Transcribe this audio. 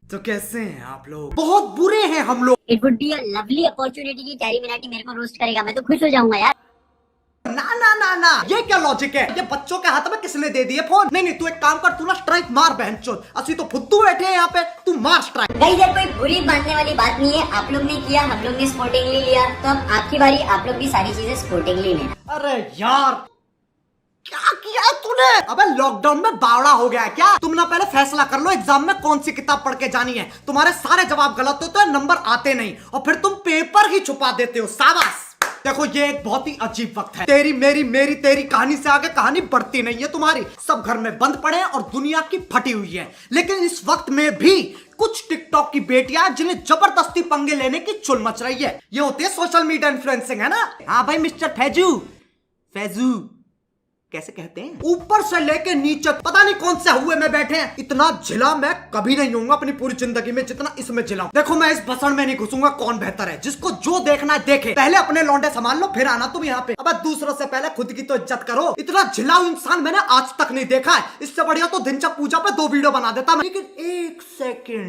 तो कैसे हैं आप लोग? बहुत बुरे हैं हम लोग। It would be a lovely opportunity कि टेरी मिनाटी मेरे को रोस्ट करेगा, मैं तो खुश हो जाऊंगा यार। ना ना ना ना, ये क्या लॉजिक है? ये बच्चों के हाथ में किसने दे दिए फोन? नहीं नहीं, तू एक काम कर, तू ना स्ट्राइक मार बहनचोद। असली तो फुद्दू बैठे हैं यहाँ पे, तू मार स्ट्राइक। गाइस यार कोई बुरी मानने वाली बात नहीं है, आप लोग ने किया, हम लोग ने स्पोर्टिंगली लिया, तो अब आपकी बारी, आप लोग भी सारी चीजें स्पोर्टिंगली लेना। अरे यार क्या किया है तूने? अबे लॉकडाउन में बावड़ा हो गया है क्या? तुम ना पहले फैसला कर लो एग्जाम में कौन सी किताब पढ़ के जानी है। तुम्हारे सारे जवाब गलत होते हैं, नंबर आते नहीं, और फिर तुम पेपर ही छुपा देते हो। शाबाश। देखो ये एक बहुत ही अजीब वक्त है। तेरी मेरी मेरी तेरी कहानी से आगे कहानी बढ़ती नहीं है तुम्हारी। सब घर में बंद पड़े हैं और दुनिया की फटी हुई है। लेकिन इस वक्त में भी कुछ टिकटॉक की बेटियां जिन्हें जबरदस्ती पंगे लेने की चुल मच रही है। ये होती है सोशल मीडिया इन्फ्लुएंसिंग, है ना? हाँ भाई मिस्टर फैजू, फैजू कैसे कहते हैं? ऊपर से लेके नीचे पता नहीं कौन से हुए में बैठे हैं। इतना झिला मैं कभी नहीं होऊंगा अपनी पूरी जिंदगी में जितना इसमें झिला हूं। देखो मैं इस भसड़ में नहीं घुसूंगा। कौन बेहतर है, जिसको जो देखना है देखे। पहले अपने लौंडे संभाल लो, फिर आना तुम यहाँ पे। अब दूसरों से पहले खुद की तो इज्जत करो। इतना झिलाऊ इंसान मैंने आज तक नहीं देखा है। इससे बढ़िया तो दिनचक पूजा पे 2 वीडियो बना देता मैं। लेकिन 1 सेकेंड,